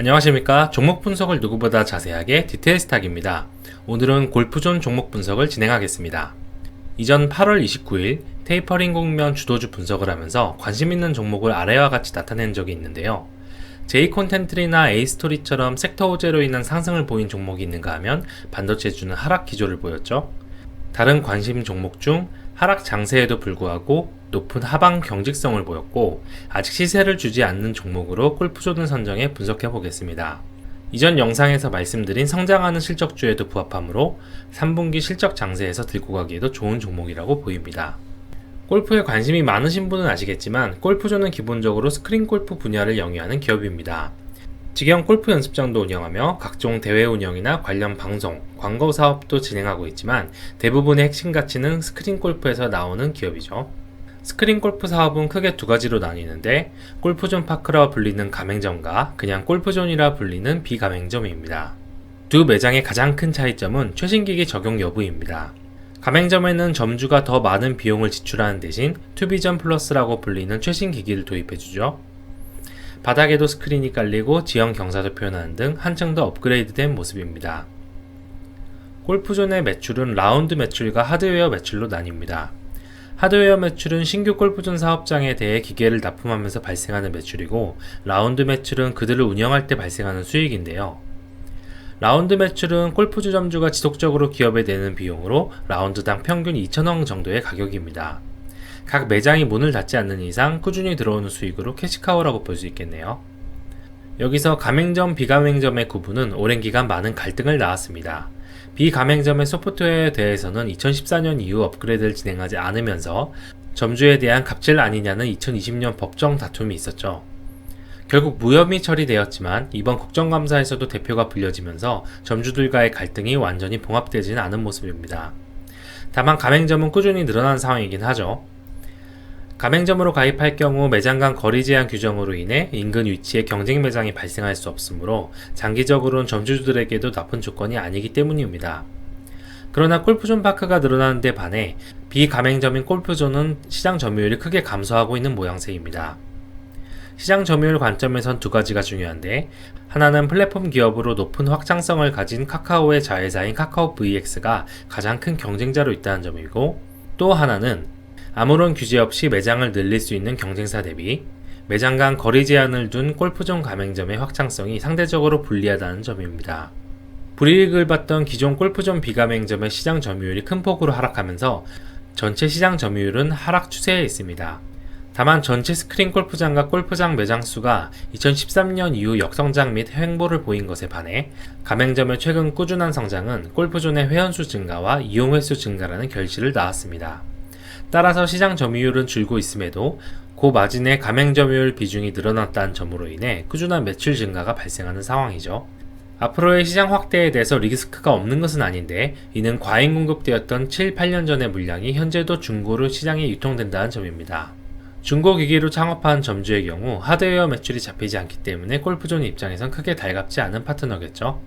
안녕하십니까. 종목 분석을 누구보다 자세하게 디테일스탁입니다. 오늘은 골프존 종목 분석을 진행하겠습니다. 이전 8월 29일 테이퍼링 국면 주도주 분석을 하면서 관심 있는 종목을 아래와 같이 나타낸 적이 있는데요. J콘텐트리나 A스토리처럼 섹터 호재로 인한 상승을 보인 종목이 있는가 하면 반도체주는 하락 기조를 보였죠. 다른 관심 종목 중 하락 장세에도 불구하고 높은 하방 경직성을 보였고 아직 시세를 주지 않는 종목으로 골프존을 선정해 분석해 보겠습니다. 이전 영상에서 말씀드린 성장하는 실적주에도 부합하므로 3분기 실적 장세에서 들고 가기에도 좋은 종목이라고 보입니다. 골프에 관심이 많으신 분은 아시겠지만 골프존은 기본적으로 스크린 골프 분야를 영위하는 기업입니다. 직영 골프 연습장도 운영하며 각종 대회 운영이나 관련 방송, 광고 사업도 진행하고 있지만 대부분의 핵심 가치는 스크린 골프에서 나오는 기업이죠. 스크린 골프 사업은 크게 두 가지로 나뉘는데 골프존 파크라 불리는 가맹점과 그냥 골프존이라 불리는 비가맹점입니다. 두 매장의 가장 큰 차이점은 최신기기 적용 여부입니다. 가맹점에는 점주가 더 많은 비용을 지출하는 대신 투비전 플러스라고 불리는 최신 기기를 도입해주죠. 바닥에도 스크린이 깔리고 지형 경사도 표현하는 등 한층 더 업그레이드된 모습입니다. 골프존의 매출은 라운드 매출과 하드웨어 매출로 나뉩니다. 하드웨어 매출은 신규 골프존 사업장에 대해 기계를 납품하면서 발생하는 매출이고 라운드 매출은 그들을 운영할 때 발생하는 수익인데요. 라운드 매출은 골프주 점주가 지속적으로 기업에 내는 비용으로 라운드당 평균 2,000원 정도의 가격입니다. 각 매장이 문을 닫지 않는 이상 꾸준히 들어오는 수익으로 캐시카우라고 볼 수 있겠네요. 여기서 가맹점, 비가맹점의 구분은 오랜 기간 많은 갈등을 낳았습니다. 비가맹점의 소프트웨어에 대해서는 2014년 이후 업그레이드를 진행하지 않으면서 점주에 대한 갑질 아니냐는 2020년 법정 다툼이 있었죠. 결국 무혐의 처리되었지만 이번 국정감사에서도 대표가 불려지면서 점주들과의 갈등이 완전히 봉합되지는 않은 모습입니다. 다만 가맹점은 꾸준히 늘어난 상황이긴 하죠. 가맹점으로 가입할 경우 매장 간 거리 제한 규정으로 인해 인근 위치에 경쟁 매장이 발생할 수 없으므로 장기적으로는 점주들에게도 나쁜 조건이 아니기 때문입니다. 그러나 골프존 파크가 늘어나는 데 반해 비가맹점인 골프존은 시장 점유율이 크게 감소하고 있는 모양새입니다. 시장 점유율 관점에선 두 가지가 중요한데 하나는 플랫폼 기업으로 높은 확장성을 가진 카카오의 자회사인 카카오 VX가 가장 큰 경쟁자로 있다는 점이고 또 하나는 아무런 규제 없이 매장을 늘릴 수 있는 경쟁사 대비 매장 간 거리 제한을 둔 골프존 가맹점의 확장성이 상대적으로 불리하다는 점입니다. 불이익을 봤던 기존 골프존 비가맹점의 시장 점유율이 큰 폭으로 하락하면서 전체 시장 점유율은 하락 추세에 있습니다. 다만 전체 스크린 골프장과 골프장 매장 수가 2013년 이후 역성장 및 횡보를 보인 것에 반해 가맹점의 최근 꾸준한 성장은 골프존의 회원수 증가와 이용 횟수 증가라는 결실을 낳았습니다. 따라서 시장 점유율은 줄고 있음에도 고 마진의 가맹 점유율 비중이 늘어났다는 점으로 인해 꾸준한 매출 증가가 발생하는 상황이죠. 앞으로의 시장 확대에 대해서 리스크가 없는 것은 아닌데 이는 과잉 공급되었던 7, 8년 전의 물량이 현재도 중고로 시장에 유통된다는 점입니다. 중고기기로 창업한 점주의 경우 하드웨어 매출이 잡히지 않기 때문에 골프존 입장에선 크게 달갑지 않은 파트너겠죠.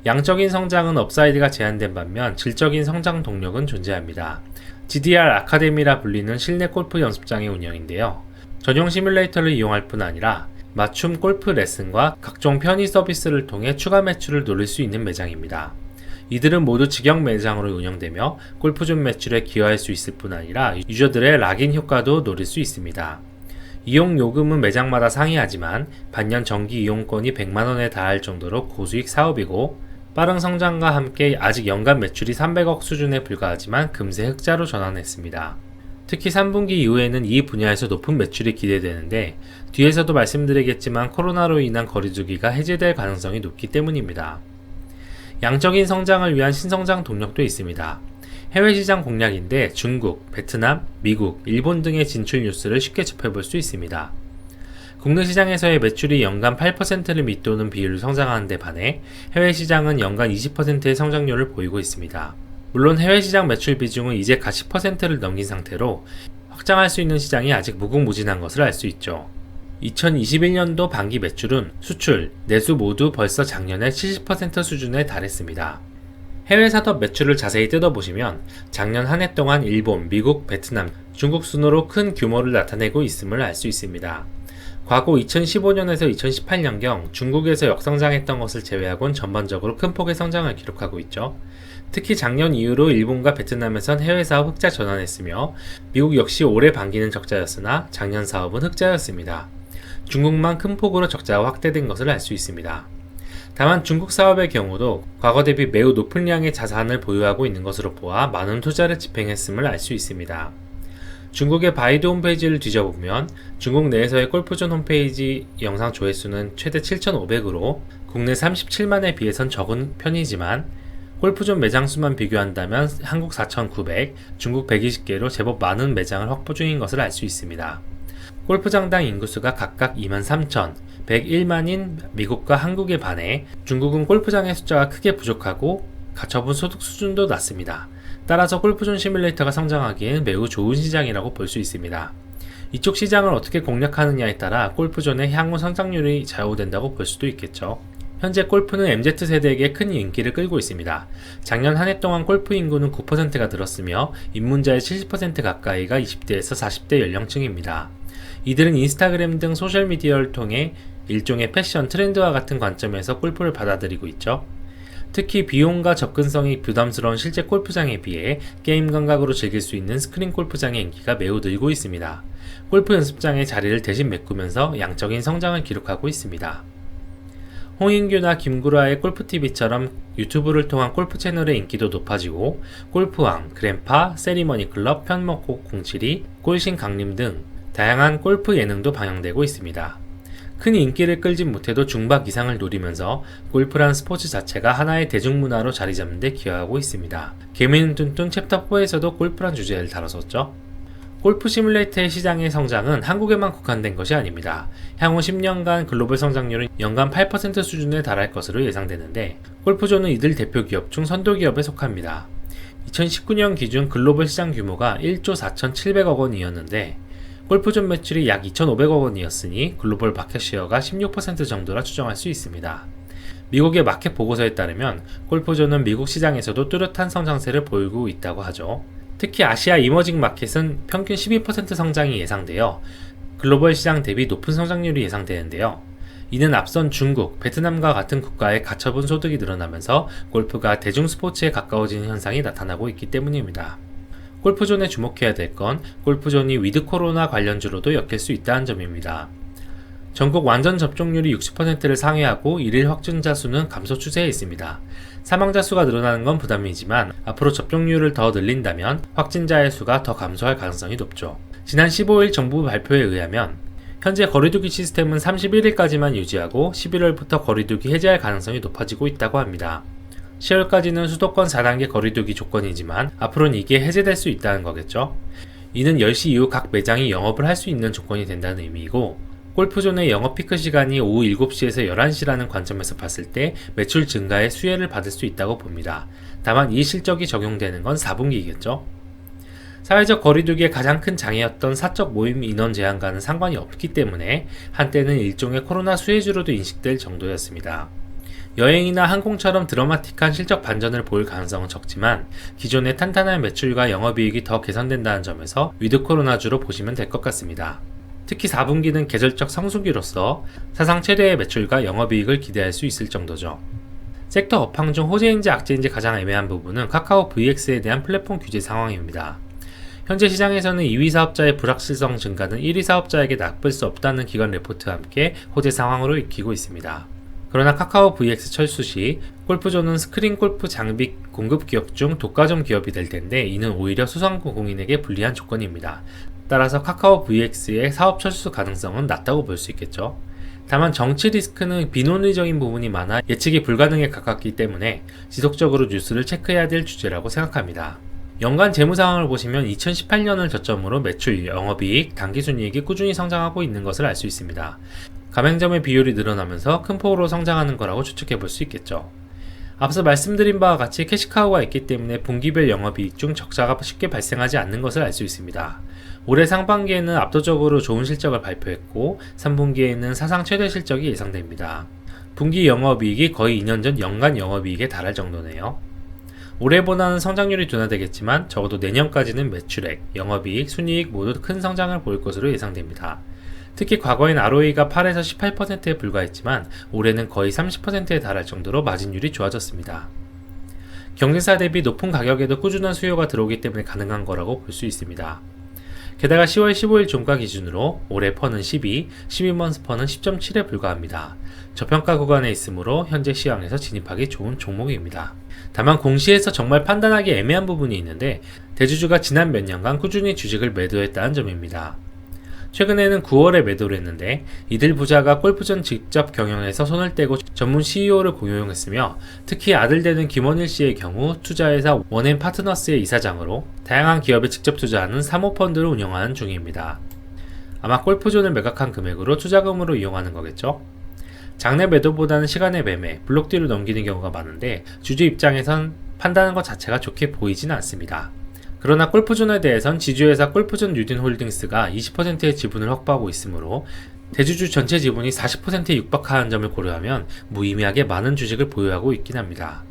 양적인 성장은 업사이드가 제한된 반면 질적인 성장 동력은 존재합니다. GDR 아카데미라 불리는 실내 골프 연습장의 운영인데요. 전용 시뮬레이터를 이용할 뿐 아니라 맞춤 골프 레슨과 각종 편의 서비스를 통해 추가 매출을 노릴 수 있는 매장입니다. 이들은 모두 직영 매장으로 운영되며 골프존 매출에 기여할 수 있을 뿐 아니라 유저들의 락인 효과도 노릴 수 있습니다. 이용 요금은 매장마다 상이하지만 반년 정기 이용권이 100만원에 달할 정도로 고수익 사업이고 빠른 성장과 함께 아직 연간 매출이 300억 수준에 불과하지만 금세 흑자로 전환했습니다. 특히 3분기 이후에는 이 분야에서 높은 매출이 기대되는데 뒤에서도 말씀드리겠지만 코로나로 인한 거리두기가 해제될 가능성이 높기 때문입니다. 양적인 성장을 위한 신성장 동력도 있습니다. 해외 시장 공략인데 중국, 베트남, 미국, 일본 등의 진출 뉴스를 쉽게 접해볼 수 있습니다. 국내 시장에서의 매출이 연간 8%를 밑도는 비율로 성장하는 데 반해 해외 시장은 연간 20%의 성장률을 보이고 있습니다. 물론 해외 시장 매출 비중은 이제 갓 10%를 넘긴 상태로 확장할 수 있는 시장이 아직 무궁무진한 것을 알 수 있죠. 2021년도 반기 매출은 수출, 내수 모두 벌써 작년의 70% 수준에 달했습니다. 해외 산업 매출을 자세히 뜯어보시면 작년 한 해 동안 일본, 미국, 베트남, 중국 순으로 큰 규모를 나타내고 있음을 알 수 있습니다. 과거 2015년에서 2018년경 중국에서 역성장했던 것을 제외하고는 전반적으로 큰 폭의 성장을 기록하고 있죠. 특히 작년 이후로 일본과 베트남에선 해외 사업 흑자 전환했으며 미국 역시 올해 반기는 적자였으나 작년 사업은 흑자였습니다. 중국만 큰 폭으로 적자가 확대된 것을 알 수 있습니다. 다만 중국 사업의 경우도 과거 대비 매우 높은 양의 자산을 보유하고 있는 것으로 보아 많은 투자를 집행했음을 알 수 있습니다. 중국의 바이두 홈페이지를 뒤져보면 중국 내에서의 골프존 홈페이지 영상 조회수는 최대 7,500으로 국내 37만에 비해선 적은 편이지만 골프존 매장 수만 비교한다면 한국 4,900, 중국 120개로 제법 많은 매장을 확보 중인 것을 알 수 있습니다. 골프장당 인구수가 각각 23,000, 101만인 미국과 한국에 반해 중국은 골프장의 숫자가 크게 부족하고 가처분 소득 수준도 낮습니다. 따라서 골프존 시뮬레이터가 성장하기엔 매우 좋은 시장이라고 볼 수 있습니다. 이쪽 시장을 어떻게 공략하느냐에 따라 골프존의 향후 성장률이 좌우된다고 볼 수도 있겠죠. 현재 골프는 MZ세대에게 큰 인기를 끌고 있습니다. 작년 한 해 동안 골프 인구는 9%가 늘었으며 입문자의 70% 가까이가 20대에서 40대 연령층입니다. 이들은 인스타그램 등 소셜미디어를 통해 일종의 패션 트렌드와 같은 관점에서 골프를 받아들이고 있죠. 특히 비용과 접근성이 부담스러운 실제 골프장에 비해 게임 감각으로 즐길 수 있는 스크린 골프장의 인기가 매우 늘고 있습니다. 골프 연습장의 자리를 대신 메꾸면서 양적인 성장을 기록하고 있습니다. 홍인규나 김구라의 골프TV처럼 유튜브를 통한 골프 채널의 인기도 높아지고 골프왕, 그랜파, 세리머니클럽, 편먹고 072, 골신 강림 등 다양한 골프 예능도 방영되고 있습니다. 큰 인기를 끌진 못해도 중박 이상을 노리면서 골프란 스포츠 자체가 하나의 대중문화로 자리잡는 데 기여하고 있습니다. 개미는 뚠뚠 챕터 4에서도 골프란 주제를 다뤘었죠. 골프 시뮬레이터의 시장의 성장은 한국에만 국한된 것이 아닙니다. 향후 10년간 글로벌 성장률은 연간 8% 수준에 달할 것으로 예상되는데 골프존은 이들 대표 기업 중 선도 기업에 속합니다. 2019년 기준 글로벌 시장 규모가 1조 4,700억 원이었는데 골프존 매출이 약 2,500억 원이었으니 글로벌 마켓 쉐어가 16% 정도라 추정할 수 있습니다. 미국의 마켓 보고서에 따르면 골프존은 미국 시장에서도 뚜렷한 성장세를 보이고 있다고 하죠. 특히 아시아 이머징 마켓은 평균 12% 성장이 예상되어 글로벌 시장 대비 높은 성장률이 예상되는데요. 이는 앞선 중국, 베트남과 같은 국가의 가처분 소득이 늘어나면서 골프가 대중 스포츠에 가까워지는 현상이 나타나고 있기 때문입니다. 골프존에 주목해야 될 건 골프존이 위드 코로나 관련주로도 엮일 수 있다는 점입니다. 전국 완전 접종률이 60%를 상회하고 일일 확진자 수는 감소 추세에 있습니다. 사망자 수가 늘어나는 건 부담이지만 앞으로 접종률을 더 늘린다면 확진자의 수가 더 감소할 가능성이 높죠. 지난 15일 정부 발표에 의하면 현재 거리두기 시스템은 31일까지만 유지하고 11월부터 거리두기 해제할 가능성이 높아지고 있다고 합니다. 10월까지는 수도권 4단계 거리두기 조건이지만 앞으로는 이게 해제될 수 있다는 거겠죠. 이는 10시 이후 각 매장이 영업을 할 수 있는 조건이 된다는 의미이고 골프존의 영업 피크 시간이 오후 7시에서 11시라는 관점에서 봤을 때 매출 증가에 수혜를 받을 수 있다고 봅니다. 다만 이 실적이 적용되는 건 4분기겠죠. 사회적 거리두기의 가장 큰 장애였던 사적 모임 인원 제한과는 상관이 없기 때문에 한때는 일종의 코로나 수혜주로도 인식될 정도였습니다. 여행이나 항공처럼 드라마틱한 실적 반전을 보일 가능성은 적지만 기존의 탄탄한 매출과 영업이익이 더 개선된다는 점에서 위드 코로나주로 보시면 될 것 같습니다. 특히 4분기는 계절적 성수기로서 사상 최대의 매출과 영업이익을 기대할 수 있을 정도죠. 섹터 업황 중 호재인지 악재인지 가장 애매한 부분은 카카오 VX에 대한 플랫폼 규제 상황입니다. 현재 시장에서는 2위 사업자의 불확실성 증가는 1위 사업자에게 나쁠 수 없다는 기관 레포트와 함께 호재 상황으로 익히고 있습니다. 그러나 카카오 VX 철수 시 골프존은 스크린 골프 장비 공급 기업 중 독과점 기업이 될 텐데 이는 오히려 소상공인에게 불리한 조건입니다. 따라서 카카오 VX의 사업 철수 가능성은 낮다고 볼 수 있겠죠. 다만 정치 리스크는 비논리적인 부분이 많아 예측이 불가능에 가깝기 때문에 지속적으로 뉴스를 체크해야 될 주제라고 생각합니다. 연간 재무 상황을 보시면 2018년을 저점으로 매출, 영업이익, 당기순이익이 꾸준히 성장하고 있는 것을 알 수 있습니다. 가맹점의 비율이 늘어나면서 큰 폭으로 성장하는 거라고 추측해 볼 수 있겠죠. 앞서 말씀드린 바와 같이 캐시카우가 있기 때문에 분기별 영업이익 중 적자가 쉽게 발생하지 않는 것을 알 수 있습니다. 올해 상반기에는 압도적으로 좋은 실적을 발표했고 3분기에는 사상 최대 실적이 예상됩니다. 분기 영업이익이 거의 2년 전 연간 영업이익에 달할 정도네요. 올해보다는 성장률이 둔화되겠지만 적어도 내년까지는 매출액, 영업이익, 순이익 모두 큰 성장을 보일 것으로 예상됩니다. 특히 과거엔 ROE가 8에서 18%에 불과했지만 올해는 거의 30%에 달할 정도로 마진율이 좋아졌습니다. 경쟁사 대비 높은 가격에도 꾸준한 수요가 들어오기 때문에 가능한 거라고 볼 수 있습니다. 게다가 10월 15일 종가 기준으로 올해 펀은 12, 12month 펀은 10.7에 불과합니다. 저평가 구간에 있으므로 현재 시황에서 진입하기 좋은 종목입니다. 다만 공시에서 정말 판단하기 애매한 부분이 있는데 대주주가 지난 몇 년간 꾸준히 주식을 매도했다는 점입니다. 최근에는 9월에 매도를 했는데 이들 부자가 골프전 직접 경영해서 손을 떼고 전문 CEO를 고용했으며 특히 아들 되는 김원일 씨의 경우 투자회사 원앤파트너스의 이사장으로 다양한 기업에 직접 투자하는 사모펀드를 운영하는 중입니다. 아마 골프존을 매각한 금액으로 투자금으로 이용하는 거겠죠? 장내 매도보다는 시간의 매매, 블록 딜로 넘기는 경우가 많은데 주주 입장에선 판단하는 것 자체가 좋게 보이지는 않습니다. 그러나 골프존에 대해선 지주회사 골프존 뉴딘홀딩스가 20%의 지분을 확보하고 있으므로 대주주 전체 지분이 40%에 육박하는 점을 고려하면 무의미하게 많은 주식을 보유하고 있긴 합니다.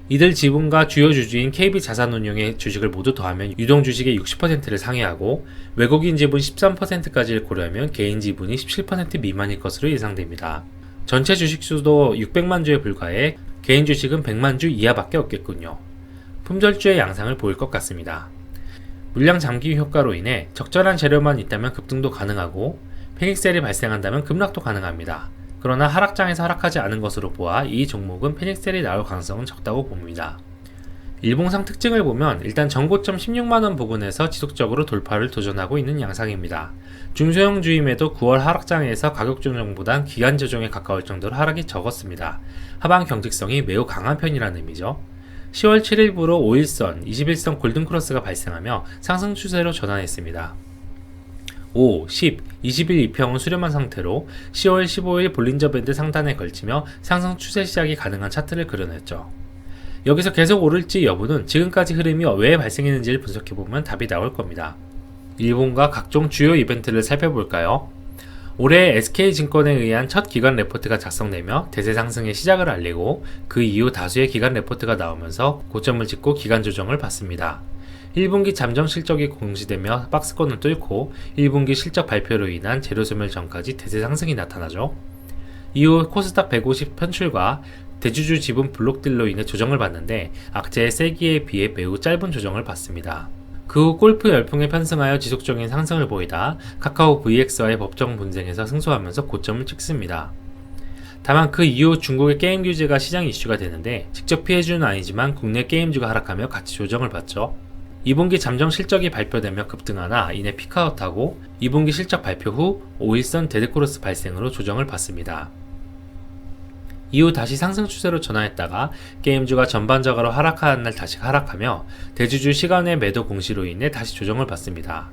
이들 지분과 주요 주주인 KB자산운용의 주식을 모두 더하면 유동주식의 60%를 상회하고 외국인 지분 13%까지를 고려하면 개인 지분이 17% 미만일 것으로 예상됩니다. 전체 주식수도 600만 주에 불과해 개인 주식은 100만 주 이하밖에 없겠군요. 품절주의 양상을 보일 것 같습니다. 물량 잠기 효과로 인해 적절한 재료만 있다면 급등도 가능하고 패닉셀이 발생한다면 급락도 가능합니다. 그러나 하락장에서 하락하지 않은 것으로 보아 이 종목은 패닉셀이 나올 가능성은 적다고 봅니다. 일봉상 특징을 보면 일단 전고점 16만원 부근에서 지속적으로 돌파를 도전하고 있는 양상입니다. 중소형 주임에도 9월 하락장에서 가격 조정보단 기간 조정에 가까울 정도로 하락이 적었습니다. 하방 경직성이 매우 강한 편이라는 의미죠. 10월 7일부로 5일선, 21선 골든크로스가 발생하며 상승 추세로 전환했습니다. 5, 10, 20일 2평은 수렴한 상태로 10월 15일 볼린저 밴드 상단에 걸치며 상승 추세 시작이 가능한 차트를 그려냈죠. 여기서 계속 오를지 여부는 지금까지 흐름이 왜 발생했는지를 분석해보면 답이 나올 겁니다. 일본과 각종 주요 이벤트를 살펴볼까요? 올해 SK증권에 의한 첫 기관 레포트가 작성되며 대세 상승의 시작을 알리고 그 이후 다수의 기관 레포트가 나오면서 고점을 찍고 기간 조정을 받습니다. 1분기 잠정 실적이 공시되며 박스권을 뚫고 1분기 실적 발표로 인한 재료 소멸 전까지 대세 상승이 나타나죠. 이후 코스닥 150 편출과 대주주 지분 블록딜로 인해 조정을 받는데 악재의 세기에 비해 매우 짧은 조정을 받습니다. 그 후 골프 열풍에 편승하여 지속적인 상승을 보이다 카카오 VX와의 법정 분쟁에서 승소하면서 고점을 찍습니다. 다만 그 이후 중국의 게임 규제가 시장 이슈가 되는데 직접 피해주는 아니지만 국내 게임주가 하락하며 같이 조정을 받죠. 2분기 잠정 실적이 발표되며 급등하나 이내 피크아웃하고 2분기 실적 발표 후 5일선 데드크로스 발생으로 조정을 받습니다. 이후 다시 상승 추세로 전환했다가 게임주가 전반적으로 하락하는 날 다시 하락하며 대주주 시간의 매도 공시로 인해 다시 조정을 받습니다.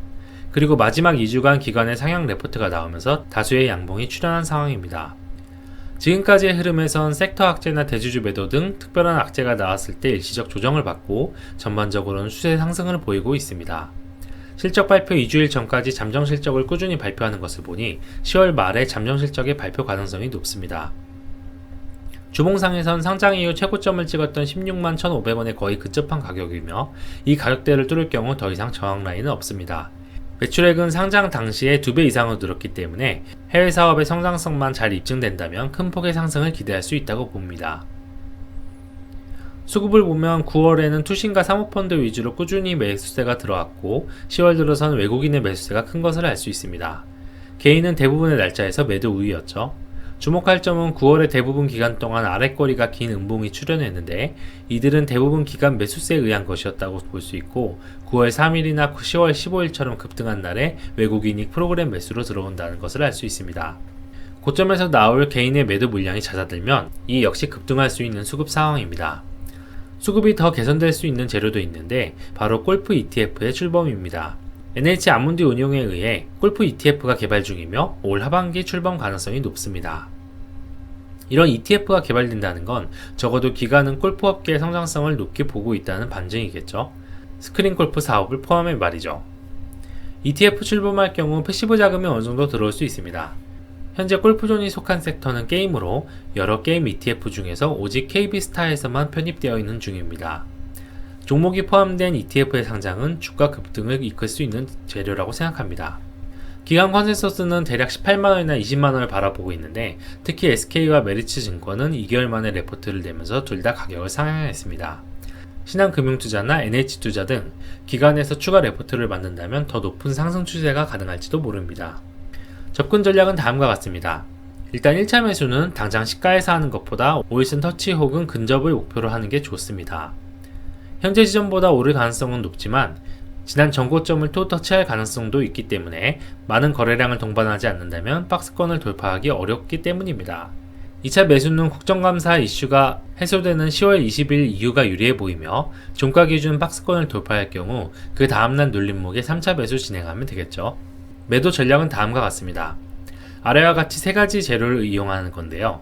그리고 마지막 2주간 기관의 상향 레포트가 나오면서 다수의 양봉이 출현한 상황입니다. 지금까지의 흐름에선 섹터 악재나 대주주 매도 등 특별한 악재가 나왔을 때 일시적 조정을 받고 전반적으로는 추세 상승을 보이고 있습니다. 실적 발표 2주일 전까지 잠정 실적을 꾸준히 발표하는 것을 보니 10월 말에 잠정 실적의 발표 가능성이 높습니다. 주봉상에선 상장 이후 최고점을 찍었던 16만 1,500원에 거의 근접한 가격이며 이 가격대를 뚫을 경우 더 이상 저항 라인은 없습니다. 매출액은 상장 당시에 2배 이상으로 늘었기 때문에 해외 사업의 성장성만 잘 입증된다면 큰 폭의 상승을 기대할 수 있다고 봅니다. 수급을 보면 9월에는 투신과 사모펀드 위주로 꾸준히 매수세가 들어왔고 10월 들어선 외국인의 매수세가 큰 것을 알 수 있습니다. 개인은 대부분의 날짜에서 매도 우위였죠. 주목할 점은 9월의 대부분 기간 동안 아랫꼬리가 긴 음봉이 출현했는데 이들은 대부분 기간 매수세에 의한 것이었다고 볼 수 있고 9월 3일이나 10월 15일처럼 급등한 날에 외국인이 프로그램 매수로 들어온다는 것을 알 수 있습니다. 고점에서 나올 개인의 매도 물량이 잦아들면 이 역시 급등할 수 있는 수급 상황입니다. 수급이 더 개선될 수 있는 재료도 있는데 바로 골프 ETF의 출범입니다. NH 아문디 운용에 의해 골프 ETF가 개발 중이며 올 하반기 출범 가능성이 높습니다. 이런 ETF가 개발된다는 건 적어도 기관은 골프업계의 성장성을 높게 보고 있다는 반증이겠죠. 스크린 골프 사업을 포함해 말이죠. ETF 출범할 경우 패시브 자금이 어느 정도 들어올 수 있습니다. 현재 골프존이 속한 섹터는 게임으로 여러 게임 ETF 중에서 오직 KB스타에서만 편입되어 있는 중입니다. 종목이 포함된 ETF의 상장은 주가 급등을 이끌 수 있는 재료라고 생각합니다. 기관 컨센서스는 대략 18만원이나 20만원을 바라보고 있는데, 특히 SK와 메리츠증권은 2개월 만에 레포트를 내면서 둘 다 가격을 상향했습니다. 신한금융투자나 NH투자 등 기관에서 추가 레포트를 만든다면 더 높은 상승 추세가 가능할지도 모릅니다. 접근 전략은 다음과 같습니다. 일단 1차 매수는 당장 시가에서 하는 것보다 5일선 터치 혹은 근접을 목표로 하는 게 좋습니다. 현재 지점보다 오를 가능성은 높지만 지난 전고점을 또 터치할 가능성도 있기 때문에 많은 거래량을 동반하지 않는다면 박스권을 돌파하기 어렵기 때문입니다. 2차 매수는 국정감사 이슈가 해소되는 10월 20일 이후가 유리해 보이며 종가 기준 박스권을 돌파할 경우 그 다음날 눌림목에 3차 매수 진행하면 되겠죠. 매도 전략은 다음과 같습니다. 아래와 같이 세 가지 재료를 이용하는 건데요.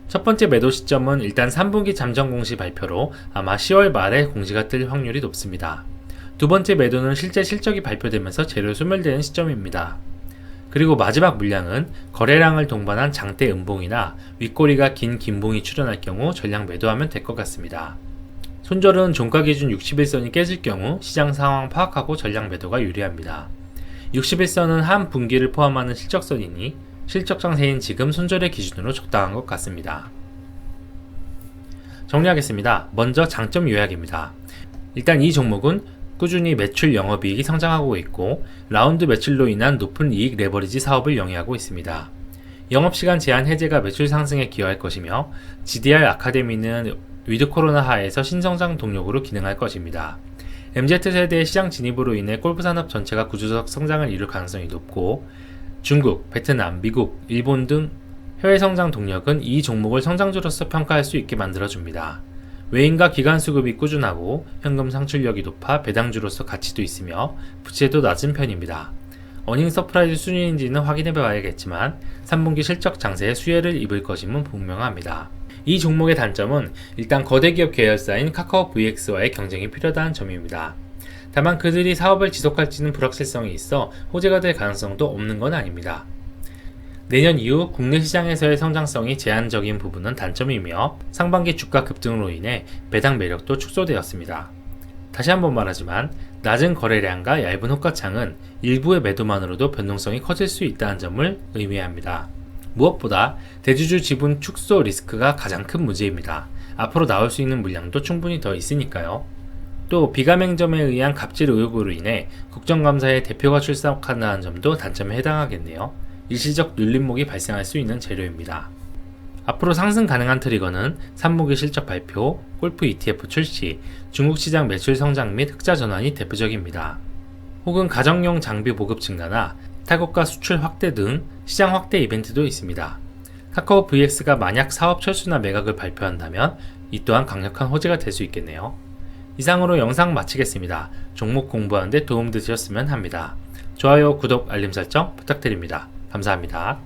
첫 번째 매도 시점은 일단 3분기 잠정 공시 발표로 아마 10월 말에 공시가 뜰 확률이 높습니다. 두 번째 매도는 실제 실적이 발표되면서 재료 소멸되는 시점입니다. 그리고 마지막 물량은 거래량을 동반한 장대 음봉이나 윗꼬리가 긴 긴봉이 출현할 경우 전량 매도하면 될 것 같습니다. 손절은 종가 기준 60일선이 깨질 경우 시장 상황 파악하고 전량 매도가 유리합니다. 60일선은 한 분기를 포함하는 실적선이니 실적 장세인 지금 손절의 기준으로 적당한 것 같습니다. 정리하겠습니다. 먼저 장점 요약입니다. 일단 이 종목은 꾸준히 매출 영업이익이 성장하고 있고 라운드 매출로 인한 높은 이익 레버리지 사업을 영위하고 있습니다. 영업시간 제한 해제가 매출 상승에 기여할 것이며 GDR 아카데미는 위드 코로나 하에서 신성장 동력으로 기능할 것입니다. MZ세대의 시장 진입으로 인해 골프 산업 전체가 구조적 성장을 이룰 가능성이 높고 중국, 베트남, 미국, 일본 등 해외 성장 동력은 이 종목을 성장주로서 평가할 수 있게 만들어줍니다. 외인과 기관 수급이 꾸준하고 현금 상출력이 높아 배당주로서 가치도 있으며 부채도 낮은 편입니다. 어닝 서프라이즈 순위인지는 확인해 봐야겠지만 3분기 실적 장세에 수혜를 입을 것임은 분명합니다. 이 종목의 단점은 일단 거대 기업 계열사인 카카오 VX와의 경쟁이 필요하다는 점입니다. 다만 그들이 사업을 지속할지는 불확실성이 있어 호재가 될 가능성도 없는 건 아닙니다. 내년 이후 국내 시장에서의 성장성이 제한적인 부분은 단점이며 상반기 주가 급등으로 인해 배당 매력도 축소되었습니다. 다시 한번 말하지만 낮은 거래량과 얇은 호가창은 일부의 매도만으로도 변동성이 커질 수 있다는 점을 의미합니다. 무엇보다 대주주 지분 축소 리스크가 가장 큰 문제입니다. 앞으로 나올 수 있는 물량도 충분히 더 있으니까요. 또 비가맹점에 의한 갑질 의혹으로 인해 국정감사에 대표가 출석한다는 점도 단점에 해당하겠네요. 일시적 눌림목이 발생할 수 있는 재료입니다. 앞으로 상승 가능한 트리거는 3분기 실적 발표, 골프 ETF 출시, 중국 시장 매출 성장 및 흑자 전환이 대표적입니다. 혹은 가정용 장비 보급 증가나 타국가 수출 확대 등 시장 확대 이벤트도 있습니다. 카카오 VX가 만약 사업 철수나 매각을 발표한다면 이 또한 강력한 호재가 될 수 있겠네요. 이상으로 영상 마치겠습니다. 종목 공부하는 데 도움 되셨으면 합니다. 좋아요, 구독, 알림 설정 부탁드립니다. 감사합니다.